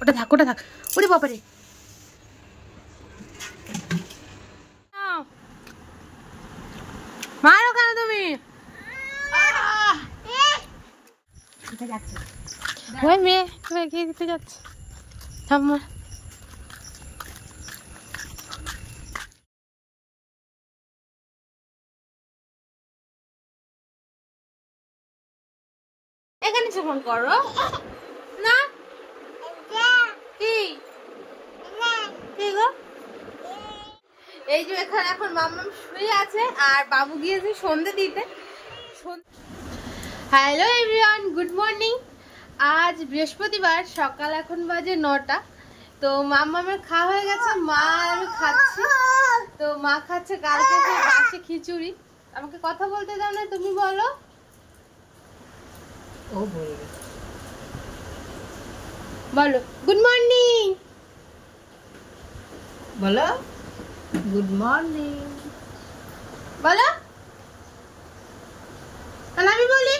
ওটা থাক ওটা থাক। ওরে বাবারে, মারো কেন তুমি? ওই মেয়ে খেয়ে দিতে যাচ্ছে। থাম্মা এখানে চুপন করো না। কি কি গো? এই যে এখানে এখন মাম্মাম শুয়ে আছে আর বাবু গিয়েছে সন্ধ্যে দিতে। Hello everyone, good morning. আজ বৃহস্পতিবার, সকাল এখন বাজে 9টা। তো মাম্মামের খাওয়া হয়ে গেছে, মা আর আমি খাচ্ছি। তো মা খাচ্ছে কালকে যে বাসি খিচুড়ি। আমাকে কথা বলতে দাও না, তুমি বলো। ও বলবে, বলো গুড মর্নিং, বলো গুড মর্নিং, বলো। তাহলে আমি বলি।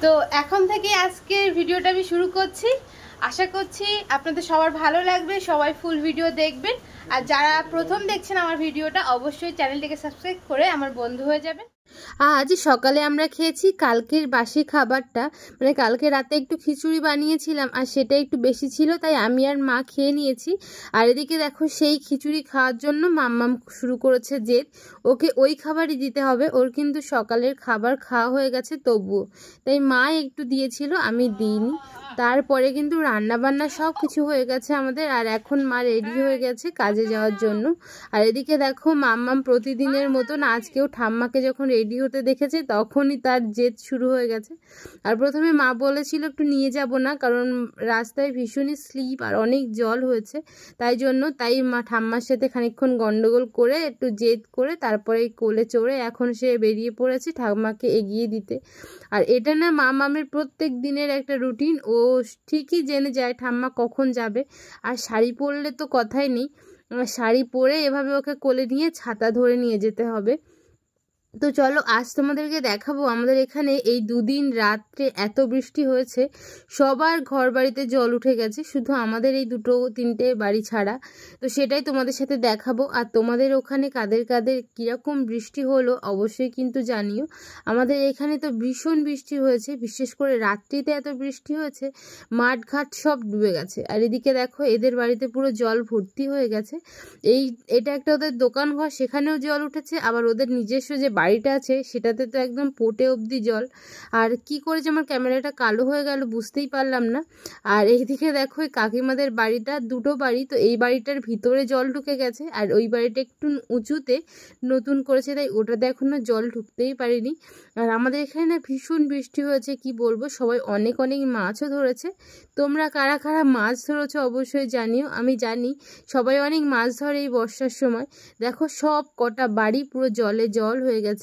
তো এখন থেকে আজকের ভিডিওটা আমি শুরু করছি। আশা করছি আপনাদের সবার ভালো লাগবে, সবাই ফুল ভিডিও দেখবেন। আর যারা প্রথম দেখছেন আমার ভিডিওটা, অবশ্যই চ্যানেলটিকে সাবস্ক্রাইব করে আমার বন্ধু হয়ে যাবেন। আজ সকালে আমরা খেয়েছি কালকের বাসি খাবারটা, মানে কালকে রাতে একটু খিচুড়ি বানিয়েছিলাম আর সেটা একটু বেশি ছিল, তাই আমি আর মা খেয়ে নিয়েছি। আর এদিকে দেখো, সেই খিচুড়ি খাওয়ার জন্য মাম্মাম শুরু করেছে জেদ। ওকে ওই খাবারই দিতে হবে, ওর কিন্তু সকালের খাবার খাওয়া হয়ে গেছে তবুও, তাই মা একটু দিয়েছিল, আমি দিইনি। তারপরে কিন্তু রান্না বান্না সব কিছু হয়ে গেছে আমাদের, আর এখন মা রেডি হয়ে গেছে কাজে যাওয়ার জন্য। আর এদিকে দেখো, মাম্মাম প্রতিদিনের মতন আজকেও ঠাম্মাকে যখন রেডি হতে দেখেছে তখনই তার জেদ শুরু হয়ে গেছে। আর প্রথমে মা বলেছিল একটু নিয়ে যাব না, কারণ রাস্তায় ভীষণই স্লিপ আর অনেক জল হয়েছে, তাই মা ঠাম্মার সাথে খানিকক্ষণ গন্ডগোল করে একটু জেদ করে তারপরে কোলে চড়ে এখন সে বেরিয়ে পড়েছে ঠাম্মাকে এগিয়ে দিতে। আর এটা না মামামের প্রত্যেক দিনের একটা রুটিন, ও ঠিকই জেনে যায় ঠাম্মা কখন যাবে। আর শাড়ি পরলে তো কথাই নেই, শাড়ি পরে এভাবে ওকে কোলে নিয়ে ছাতা ধরে নিয়ে যেতে হবে। তো চলো আজ তোমাদেরকে দেখাবো আমাদের এখানে এই দুদিন রাত্রে এত বৃষ্টি হয়েছে, সবার ঘর বাড়িতে জল উঠে গেছে, শুধু আমাদের এই 2-3টে বাড়ি ছাড়া। তো সেটাই তোমাদের সাথে দেখাবো। আর তোমাদের ওখানে কাদের কাদের কীরকম বৃষ্টি হলো অবশ্যই কিন্তু জানিও। আমাদের এখানে তো ভীষণ বৃষ্টি হয়েছে, বিশেষ করে রাত্রিতে এত বৃষ্টি হয়েছে, মাঠ ঘাট সব ডুবে গেছে। আর এদিকে দেখো, এদের বাড়িতে পুরো জল ভর্তি হয়ে গেছে। এটা একটা ওদের দোকান ঘর, সেখানেও জল উঠেছে, আবার ওদের নিজস্ব যে বাড়িটা আছে সেটাতে তো একদম পোটে অবধি জল। আর কি করেছে আমার ক্যামেরাটা কালো হয়ে গেল বুঝতেই পারলাম না। আর এইদিকে দেখো, এই কাকিমাদের বাড়িটা, 2টো বাড়ি, তো এই বাড়িটার ভিতরে জল ঢুকে গেছে, আর ওই বাড়িটা একটু উঁচুতে নতুন করেছে, তাই ওটাতে এখনো জল ঢুকতেই পারিনি। আর আমাদের এখানে না ভীষণ বৃষ্টি হয়েছে, কি বলবো, সবাই অনেক অনেক মাছও ধরেছে। তোমরা কারা কারা মাছ ধরেছো অবশ্যই জানিও। আমি জানি সবাই অনেক মাছ ধরে এই বর্ষার সময়। দেখো, সব কটা বাড়ি পুরো জলে জল হয়ে গেছে।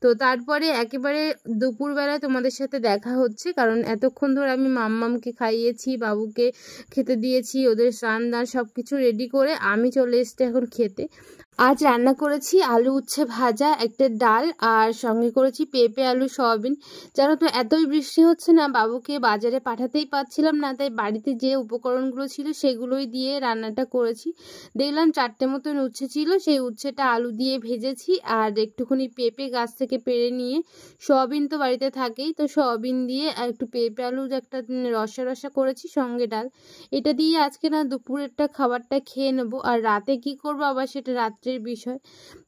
তো তারপরে একেবারে দুপুরবেলায় তোমাদের সাথে দেখা হচ্ছে, কারণ এতক্ষণ ধরে আমি মাম্মামকে খাইয়েছি, বাবুকে খেতে দিয়েছি, ওদের স্নান দান সব কিছু রেডি করে আমি চলে এসেছি এখন খেতে। আজ রান্না করেছি আলু উচ্ছে ভাজা, একটা ডাল, আর সঙ্গে করেছি পেঁপে আলু সয়াবিন। জানো তো, এতই বৃষ্টি হচ্ছে না, বাবুকে বাজারে পাঠাতেই পারছিলাম না, তাই বাড়িতে যে উপকরণগুলো ছিল সেগুলোই দিয়ে রান্নাটা করেছি। দেখলাম 4টে মতন উচ্ছে ছিল, সেই উচ্ছেটা আলু দিয়ে ভেজেছি, আর একটুখানি পেঁপে গাছ থেকে পেড়ে নিয়ে, সয়াবিন তো বাড়িতে থাকেই, তো সয়াবিন দিয়ে আর একটু পেঁপে আলু একটা রসা রসা করেছি, সঙ্গে ডাল। এটা দিয়ে আজকে না দুপুরেরটা খাবারটা খেয়ে নেবো। আর রাতে কি করবো আবার সেটা রাত্রের বিষয়।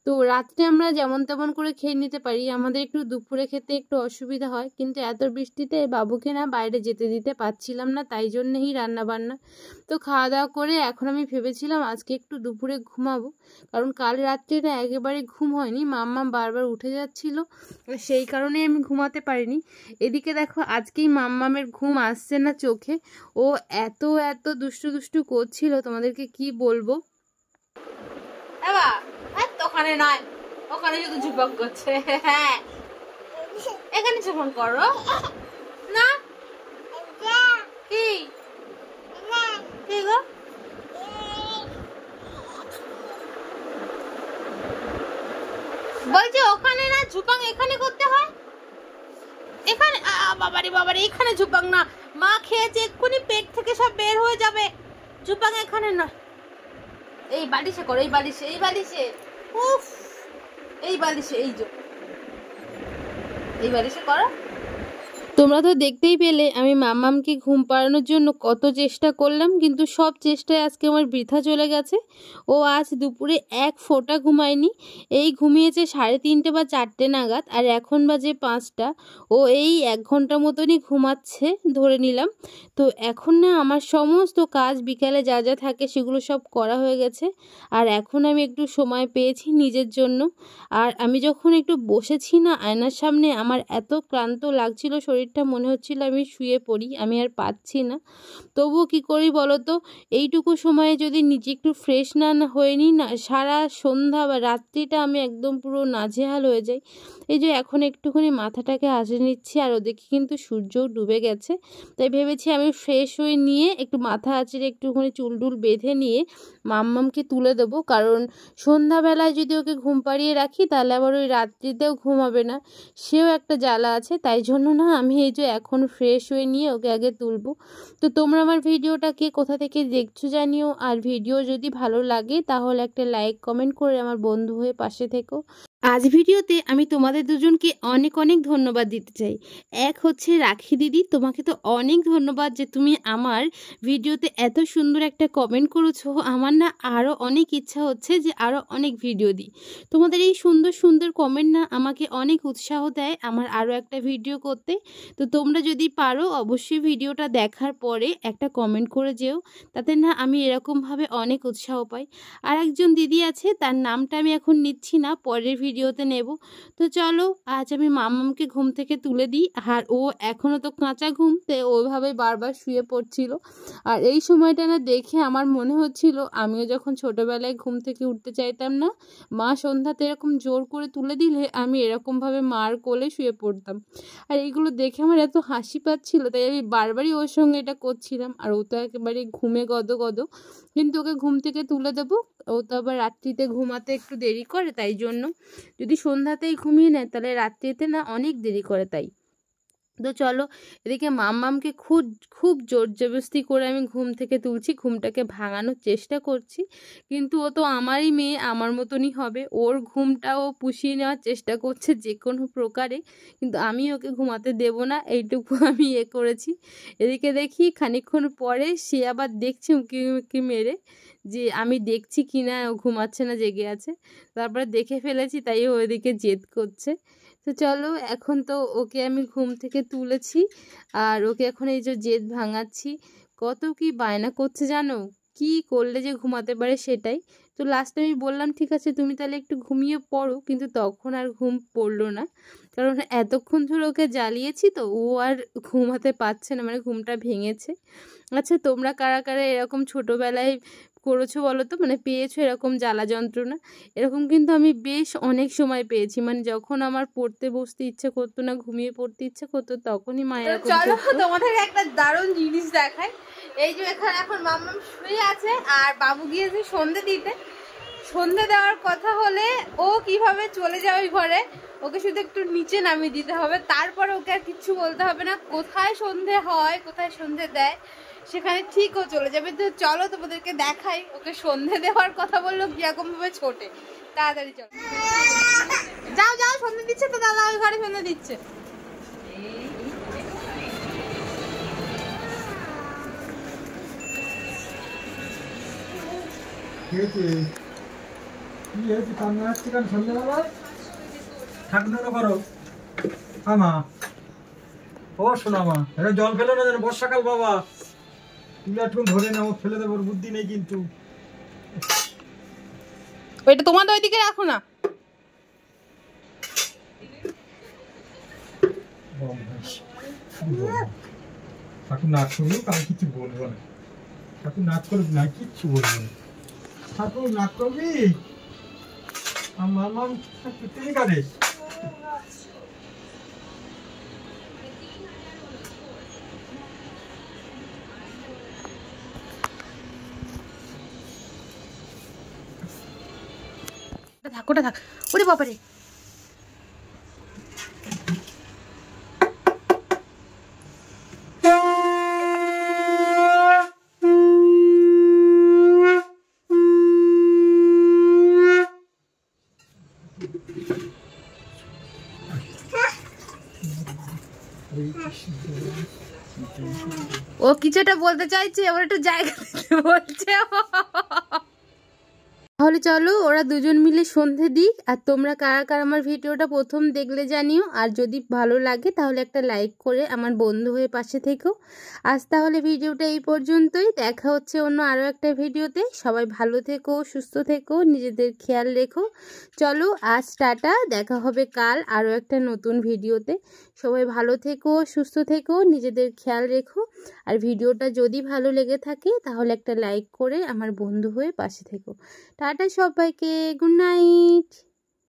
তো রাত্রে আমরা যেমন তেমন করে খেয়ে নিতে পারি, আমাদের একটু দুপুরে খেতে একটু অসুবিধা হয়, কিন্তু এত বৃষ্টিতে বাবুকে না বাইরে যেতে দিতে পারছিলাম না, তাই জন্যই রান্না বান্না। তো খাওয়া দাওয়া করে এখন আমি ভেবেছিলাম আজকে একটু দুপুরে ঘুমাবো, কারণ কাল রাত্রে না একেবারে ঘুম হয়নি, মাম্মা বারবার উঠে যাচ্ছিল, সেই কারণেই আমি ঘুমাতে পারিনি। এদিকে দেখো, আজকেই মাম্মামের ঘুম আসছে না চোখে, ও এত এত দুষ্টু দুষ্টু করছিল, তোমাদেরকে কি বলবো। ওখানে নয়, ওখানে শুধু ঝুপক করছে। হ্যাঁ, এখানে ঝুপন করো না। কি গো? বলছি ওখানে না ঝুপাং, এখানে করতে হয়। এখানে বাবারে বাবারে, এখানে ঝুপাং না, মা খেয়েছে এক্ষুনি হয়ে যাবে। চুপাং এখানে না, এই বালিশে করো, এই বালিশে, এই বালিশে, উফ এই বালিশে, এই বালিশে করো। তোমরা তো দেখতেই পেলে আমি মাম্মামকে ঘুম পাড়ানোর জন্য কত চেষ্টা করলাম, কিন্তু সব চেষ্টায় আজকে আমার বৃথা চলে গেছে। ও আজ দুপুরে এক ফোঁটা ঘুমায়নি। এই ঘুমিয়েছে 3:30 বা 4টে নাগাদ, আর এখন বাজে 5টা। ও এই 1 ঘন্টা মতনই ঘুমাচ্ছে ধরে নিলাম। তো এখন না আমার সমস্ত কাজ বিকালে যা যা থাকে সেগুলো সব করা হয়ে গেছে, আর এখন আমি একটু সময় পেয়েছি নিজের জন্য। আর আমি যখন একটু বসেছি না আয়নার সামনে, আমার এত ক্লান্ত লাগছিল শরীরটা, মনে হচ্ছিল আমি শুয়ে পড়ি, আমি আর পাচ্ছি না। তবুও কি করি বলো তো, এইটুকু সময়ে যদি নিজে একটু ফ্রেশ না হয়ে নিই না, সারা সন্ধ্যা বা রাত্রিটা আমি একদম পুরো নাজেহাল হয়ে যাই। এই যে এখন একটুখানি মাথাটাকে আঁচড়ে নিচ্ছি, আর ওদিকে কিন্তু সূর্যও ডুবে গেছে। তাই ভেবেছি আমি ফ্রেশ হয়ে নিয়ে একটু মাথা আঁচড়ে একটুখানি চুল টুল বেঁধে নিয়ে মাম্মামকে তুলে দেবো, কারণ সন্ধ্যাবেলায় যদি ওকে ঘুম পাড়িয়ে রাখি তাহলে আবার ওই রাত্রিতেও ঘুমাবে না, সেও একটা জ্বালা আছে। তাই জন্য না আমি এই যে এখন ফ্রেশ হয়ে নিয়ে ওকে আগে তুলবো। তো তোমরা আমার ভিডিওটাকে কোথা থেকে দেখছো জানিও, আর ভিডিও যদি ভালো লাগে তাহলে একটা লাইক কমেন্ট করে আমার বন্ধু হয়ে পাশে থেকো। আজ ভিডিওতে আমি তোমাদের দুজনকে অনেক অনেক ধন্যবাদ দিতে চাই। এক হচ্ছে রাখি দিদি, তোমাকে তো অনেক ধন্যবাদ যে তুমি আমার ভিডিওতে এত সুন্দর একটা কমেন্ট করেছো। আমার না আরও অনেক ইচ্ছা হচ্ছে যে আরও অনেক ভিডিও দিই। তোমাদের এই সুন্দর সুন্দর কমেন্ট না আমাকে অনেক উৎসাহ দেয় আমার আরও একটা ভিডিও করতে। তো তোমরা যদি পারো অবশ্যই ভিডিওটা দেখার পরে একটা কমেন্ট করে যেও, তাতে না আমি এরকমভাবে অনেক উৎসাহ পাই। আর একজন দিদি আছে, তার নামটা আমি এখন নিচ্ছি না, পরের ভিডিওতে নেব। তো চলো আজ আমি মাম্মামকে ঘুম থেকে তুলে দিই। আর ও এখনও তো কাঁচা ঘুম, তাই ওইভাবে বারবার শুয়ে পড়ছিল। আর এই সময়টা না দেখে আমার মনে হচ্ছিল আমিও যখন ছোটোবেলায় ঘুম থেকে উঠতে চাইতাম না, মা সন্ধ্যাতে এরকম জোর করে তুলে দিলে আমি এরকমভাবে মার কোলে শুয়ে পড়তাম। আর এইগুলো দেখে আমার এত হাসি পাচ্ছিল, তাই আমি বারবারই ওর সঙ্গে এটা করছিলাম। আর ও তো একেবারে ঘুমে গদ গদ, কিন্তু ওকে ঘুম থেকে তুলে দেবো। ও তো আবার রাত্রিতে ঘুমাতে একটু দেরি করে, তাই জন্য যদি সন্ধ্যাতেই ঘুমিয়ে নেয় তাহলে রাত্রিতে না অনেক দেরি করে। তাই তো চলো, এদিকে মাম্মামকে খুব খুব জোর জবরদস্তি করে আমি ঘুম থেকে তুলছি, ঘুমটাকে ভাঙানোর চেষ্টা করছি। কিন্তু ও তো আমারই মেয়ে, আমার মতনই হবে, ওর ঘুমটা ও পুষিয়ে নেওয়ার চেষ্টা করছে যে কোনো প্রকারে, কিন্তু আমি ওকে ঘুমাতে দেব না, এইটুকু আমি করেছি। এদিকে দেখি খানিকক্ষণ পরে সে আবার দেখছে উঁকি উঁকি মেরে যে আমি দেখছি কি না, ও ঘুমাচ্ছে না জেগে আছে। তারপরে দেখে ফেলেছি, তাই ও ওইদিকে জেদ করছে। তো চলো এখন তো ওকে আমি ঘুম থেকে তুলেছি, আর ওকে এখন এই যে জেদ ভাঙাচ্ছি। কত কি বায়না করছে জানো, কি করলে যে ঘুমাতে পারে সেটাই। তো লাস্টে আমি বললাম ঠিক আছে তুমি তাহলে একটু ঘুমিয়ে পড়ো, কিন্তু তখন আর ঘুম পড়লো না, কারণ এতক্ষণ ধরে ওকে জ্বালিয়েছি, তো ও আর ঘুমাতে পারছে না, মানে ঘুমটা ভেঙেছে। আচ্ছা তোমরা কারা কারা এরকম ছোটোবেলায় করেছো বলো তো, মানে পেয়েছো এরকম জ্বালা যন্ত্রণা? এরকম কিন্তু আমি বেশ অনেক সময় পেয়েছি, মানে যখন আমার পড়তে বসতে ইচ্ছে করতো না, ঘুমিয়ে পড়তে ইচ্ছে করতো, তখনই মায়ের। চলো তোমাদের একটা দারুণ জিনিস দেখাই। এই যে এখানে এখন মাম্মাম শুয়ে আছে, আর বাবু গিয়েছে সন্ধে দিতে। সন্ধে দেওয়ার কথা হলে ও কিভাবে চলে যায় ওই ঘরে, ওকে শুধু একটু নিচে নামিয়ে দিতে হবে, তারপরে ওকে আর কিচ্ছু বলতে হবে না। কোথায় সন্ধে হয়, কোথায় সন্ধে দেয়, সেখানে ঠিক ও চলে যাবে। তো চলো তোমাদেরকে দেখাই, ওকে সন্ধে দেওয়ার কথা বললো কিরকম ভাবে ছোটে। তাড়াতাড়ি চলো, যাও যাও, সন্ধে দিচ্ছে তো দাদা, ওই ঘরে সন্ধে দিচ্ছে। জল ফেলো না যেন, বর্ষাকাল বাবা, তুলে একটু ধরে নাও, ফেলে দেবো, বুদ্ধি নেই কিন্তু। ওইটা তোমাদের ওইদিকে রাখো না। ঠাকুর নাচ করুক, আমি কিছু বলবো না। ঠাকুর নাচ করুক না, কিচ্ছু বলবো না। ঠাকুর নাচ করবি, আমার মাম তিনি কাঁদে। থাক ওটা থাক, ওরে বাবারে। ও কিছু একটা বলতে চাইছে, ওর একটু জায়গা দিতে বলছে। তাহলে চলো ওরা দুজন মিলে সন্ধে দিক। আর তোমরা কারা কারা আমার ভিডিওটা প্রথম দেখলে জানিও। আর যদি ভালো লাগে তাহলে একটা লাইক করে আমার বন্ধু হয়ে পাশে থেকো। আজ তাহলে ভিডিওটা এই পর্যন্তই। দেখা হচ্ছে অন্য আরও একটা ভিডিওতে। সবাই ভালো থেকো, সুস্থ থেকো, নিজেদের খেয়াল রেখো। চলো আজ টাটা, দেখা হবে কাল আরও একটা নতুন ভিডিওতে। সবাই ভালো থেকো, সুস্থ থেকো, নিজেদের খেয়াল রেখো। আর ভিডিওটা যদি ভালো লেগে থাকে তাহলে একটা লাইক করে আমার বন্ধু হয়ে পাশে থেকো। টাটা সবাইকে, গুড নাইট।